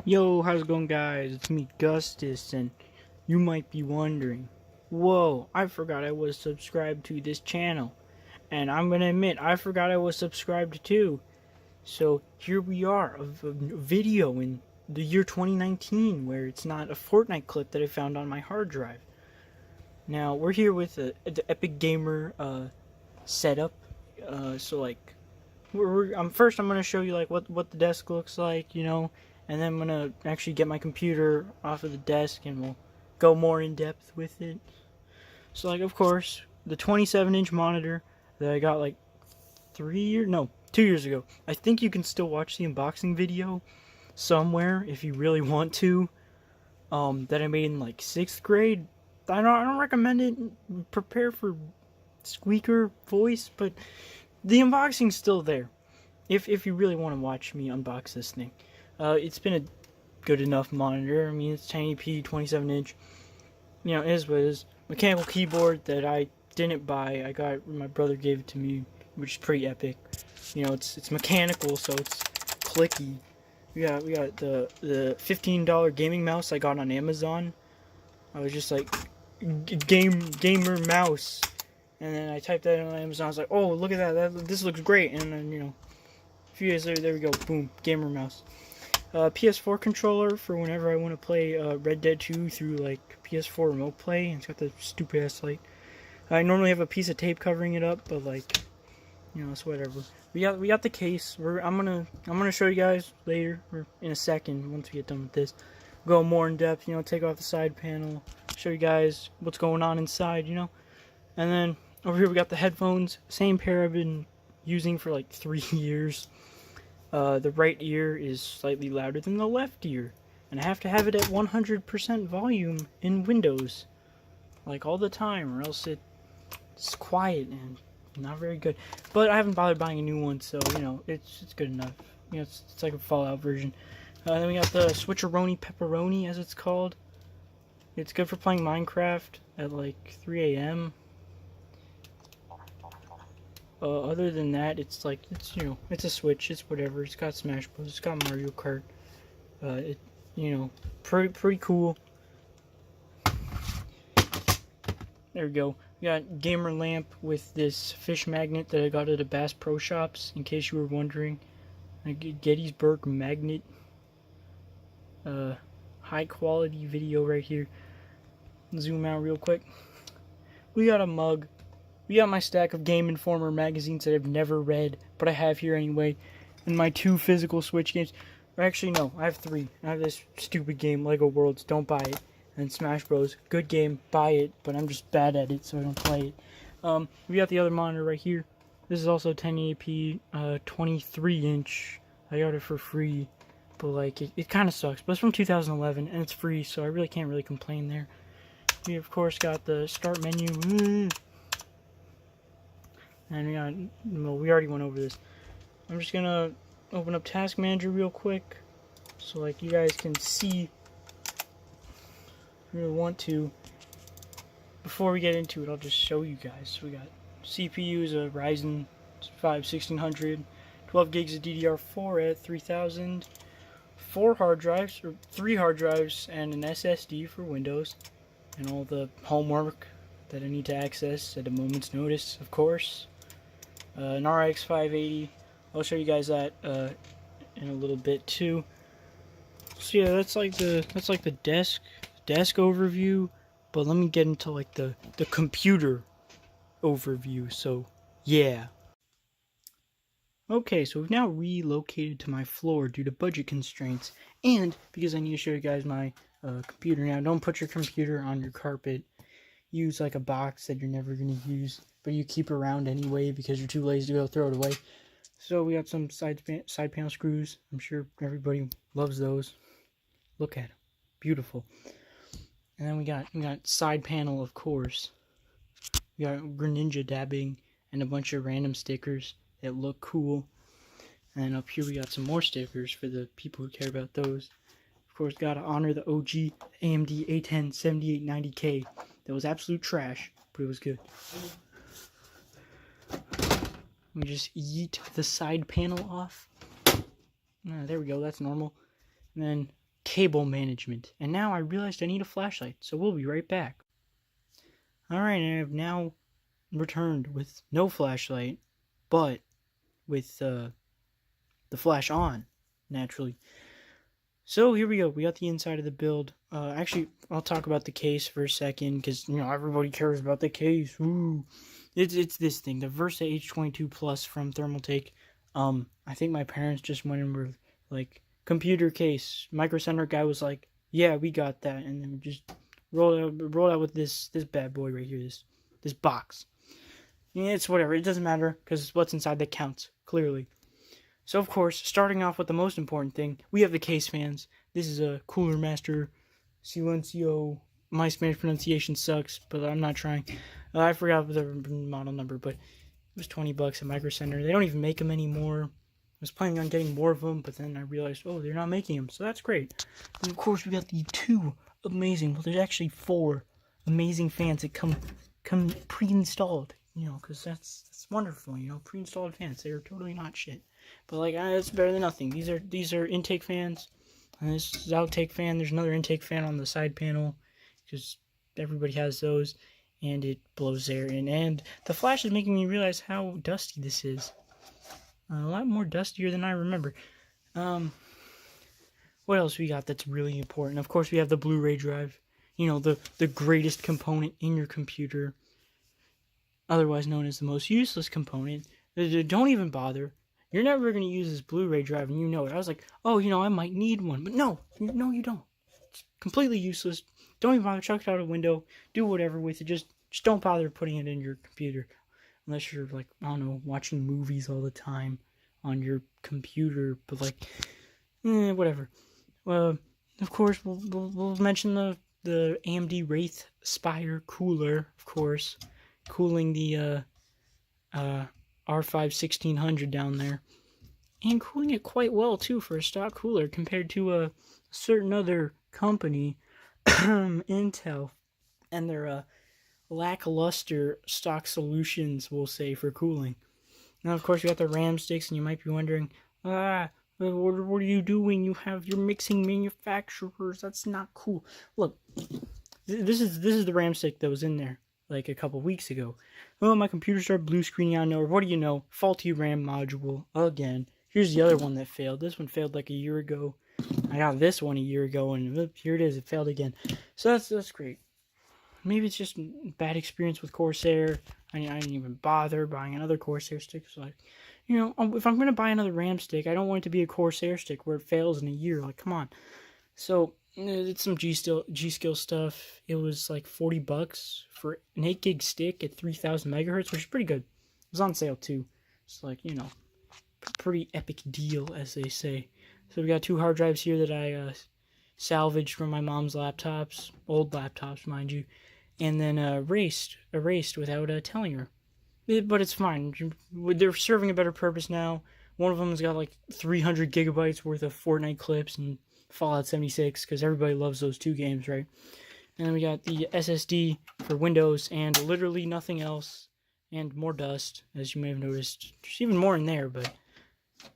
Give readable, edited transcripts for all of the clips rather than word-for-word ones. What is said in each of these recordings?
Yo, how's it going, guys? It's me, Gustus, and you might be wondering, whoa, I forgot I was subscribed to this channel. And I'm gonna admit, I forgot I was subscribed too. So here we are, a video in the year 2019, where it's not a Fortnite clip that I found on my hard drive. Now, we're here with the Epic Gamer setup. So, like, first I'm gonna show you like what the desk looks like, and then I'm gonna actually get my computer off of the desk and we'll go more in depth with it. So, like, of course, the 27-inch monitor that I got like 2 years ago. I think you can still watch the unboxing video somewhere if you really want to. That I made in like 6th grade. I don't recommend it. Prepare for squeaker voice, but the unboxing's still there. If you really want to watch me unbox this thing. It's been a good enough monitor. I mean, it's 1080p, 27-inch. It is what it is. Mechanical keyboard that I didn't buy. My brother gave it to me, which is pretty epic. It's mechanical, so it's clicky. We got the $15 gaming mouse I got on Amazon. I was just like, gamer mouse. And then I typed that in on Amazon. I was like, oh, look at that. This looks great. And then, a few years later, there we go. Boom. Gamer mouse. PS4 controller for whenever I want to play Red Dead 2 through, like, PS4 remote play. It's got the stupid-ass light. I normally have a piece of tape covering it up, but, like, it's whatever. We got the case. I'm gonna show you guys later, or in a second, once we get done with this. Go more in depth, take off the side panel, show you guys what's going on inside, And then over here we got the headphones, same pair I've been using for like 3 years. The right ear is slightly louder than the left ear, and I have to have it at 100% volume in Windows, like all the time, or else it's quiet and not very good. But I haven't bothered buying a new one, so it's good enough. It's like a Fallout version. Then we got the Switcheroni Pepperoni, as it's called. It's good for playing Minecraft at like 3 a.m. Other than that, it's a Switch. It's whatever. It's got Smash Bros. It's got Mario Kart. Pretty cool. There we go. We got gamer lamp with this fish magnet that I got at a Bass Pro Shops, in case you were wondering. A Gettysburg magnet. High quality video right here. Zoom out real quick. We got a mug. We got my stack of Game Informer magazines that I've never read, but I have here anyway. And my 2 physical Switch games. Or actually, no, I have 3. I have this stupid game, Lego Worlds, don't buy it. And Smash Bros. Good game, buy it, but I'm just bad at it, so I don't play it. We got the other monitor right here. This is also 1080p, 23-inch. I got it for free, but like, it kind of sucks. But it's from 2011, and it's free, so I really can't complain there. We, of course, got the start menu. And we already went over this. I'm just gonna open up Task Manager real quick, so like you guys can see if you really want to. Before we get into it, I'll just show you guys. We got CPUs, a Ryzen 5 1600, 12 gigs of DDR4 at 3000, 3 hard drives, and an SSD for Windows, and all the homework that I need to access at a moment's notice, of course. An RX 580. I'll show you guys that in a little bit too. So yeah, that's like the desk overview. But let me get into like the computer overview. So yeah. Okay, so we've now relocated to my floor due to budget constraints, and because I need to show you guys my computer now. Don't put your computer on your carpet. Use like a box that you're never going to use, but you keep around anyway because you're too lazy to go throw it away. So we got some side panel screws. I'm sure everybody loves those. Look at them. Beautiful. And then we got side panel, of course. We got Greninja dabbing and a bunch of random stickers that look cool. And up here we got some more stickers for the people who care about those. Of course, gotta honor the OG AMD A10 7890K. That was absolute trash, but it was good. Let me just yeet the side panel off. There we go, that's normal. And then cable management. And now I realized I need a flashlight, so we'll be right back. Alright, and I've now returned with no flashlight, but with the flash on, naturally. So here we go. We got the inside of the build. Actually, I'll talk about the case for a second, because everybody cares about the case. Ooh. It's this thing, the Versa H22 Plus from Thermaltake. I think my parents just went and were like, computer case. Micro Center guy was like, yeah, we got that, and then just rolled out with this bad boy right here, this box. It's whatever. It doesn't matter, because it's what's inside that counts, clearly. So, of course, starting off with the most important thing, we have the case fans. This is a Cooler Master Silencio. My Spanish pronunciation sucks, but I'm not trying. I forgot the model number, but it was $20 at Micro Center. They don't even make them anymore. I was planning on getting more of them, but then I realized, oh, they're not making them, so that's great. And, of course, we got the two amazing, well, there's actually 4 amazing fans that come pre-installed, because that's wonderful, pre-installed fans. They're totally not shit. But it's better than nothing. These are intake fans, and this is outtake fan. There's another intake fan on the side panel, because everybody has those, and it blows air in. And the flash is making me realize how dusty this is. A lot more dustier than I remember. What else we got that's really important? Of course, we have the Blu-Ray Drive. The greatest component in your computer, otherwise known as the most useless component. Don't even bother. You're never going to use this Blu-ray drive, and you know it. I was like, oh, I might need one. But no, you don't. It's completely useless. Don't even bother. Chuck it out a window. Do whatever with it. Just don't bother putting it in your computer. Unless you're, watching movies all the time on your computer. But, whatever. Of course, we'll mention the AMD Wraith Spire cooler, of course. Cooling the, R5 1600 down there, and cooling it quite well too for a stock cooler compared to a certain other company, Intel, and their lackluster stock solutions, we'll say, for cooling. Now, of course, you got the RAM sticks, and you might be wondering, what are you doing? You're mixing manufacturers. That's not cool. Look, this is the RAM stick that was in there like a couple weeks ago. Oh, my computer started blue screening out of nowhere. What do you know? Faulty RAM module again. Here's the other one that failed. This one failed like a year ago. I got this one a year ago, and here it is. It failed again. So that's great. Maybe it's just bad experience with Corsair. I didn't even bother buying another Corsair stick. So if I'm going to buy another RAM stick, I don't want it to be a Corsair stick where it fails in a year. Come on. So it's some G-Skill stuff. It was like $40 for an 8 gig stick at 3000 megahertz, which is pretty good. It was on sale too. It's pretty epic deal, as they say. So we got 2 hard drives here that I salvaged from my mom's laptops, old laptops, mind you, and then erased without telling her. But it's fine. They're serving a better purpose now. One of them has got 300 gigabytes worth of Fortnite clips and Fallout 76, because everybody loves those 2 games, right? And then we got the SSD for Windows and literally nothing else, and more dust, as you may have noticed. There's even more in there, but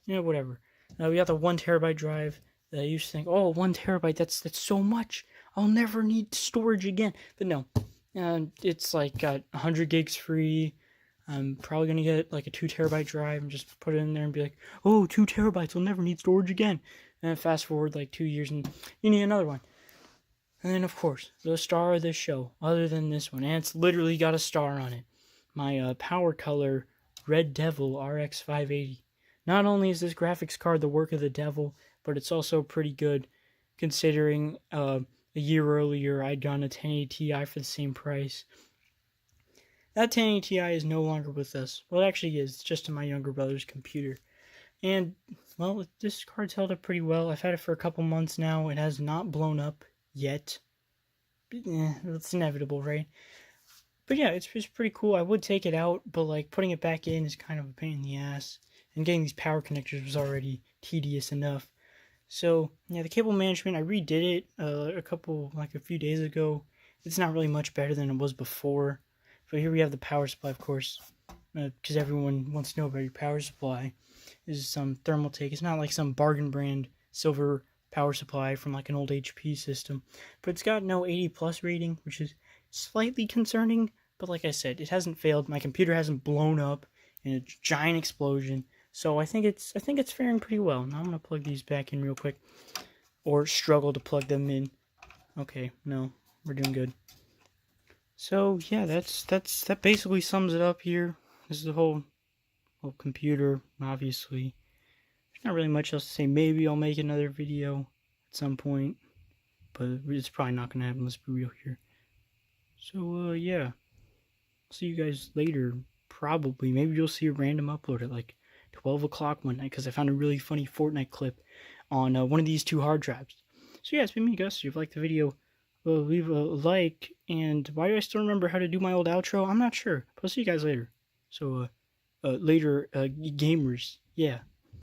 whatever. We got the 1 terabyte drive. I used to think, oh, 1 terabyte, that's so much. I'll never need storage again. But no, it's got 100 gigs free. I'm probably gonna get a 2 terabyte drive and just put it in there and be like, oh, 2 terabytes, I'll never need storage again. And fast forward 2 years and you need another one. And then, of course, the star of this show, other than this one, and it's literally got a star on it, my Power Color Red Devil RX 580. Not only is this graphics card the work of the devil, but it's also pretty good, considering a year earlier I'd gotten a 1080 Ti for the same price. That 1080 Ti is no longer with us. Well, it actually is. It's just in my younger brother's computer. And, well, this card's held up pretty well. I've had it for a couple months now. It has not blown up yet. It's inevitable, right? But yeah, it's pretty cool. I would take it out, but putting it back in is kind of a pain in the ass. And getting these power connectors was already tedious enough. So, yeah, the cable management, I redid it a few days ago. It's not really much better than it was before. But here we have the power supply, of course. Because everyone wants to know about your power supply. This is some Thermaltake. It's not like some bargain brand silver power supply from like an old HP system, but it's got no 80 plus rating, which is slightly concerning. But like I said, it hasn't failed. My computer hasn't blown up in a giant explosion, so I think it's faring pretty well. Now I'm gonna plug these back in real quick, or struggle to plug them in. Okay, no, we're doing good. So yeah, that basically sums it up here. This is the whole computer, obviously. There's not really much else to say. Maybe I'll make another video at some point, but it's probably not gonna happen. Let's be real here. So yeah, see you guys later. Probably, maybe you'll see a random upload at like 12 o'clock one night, because I found a really funny Fortnite clip on one of these two hard drives. So yeah, it's been me, Gus. If you liked the video, leave a like. And why do I still remember how to do my old outro? I'm not sure. But I'll see you guys later. So later, gamers. Yeah.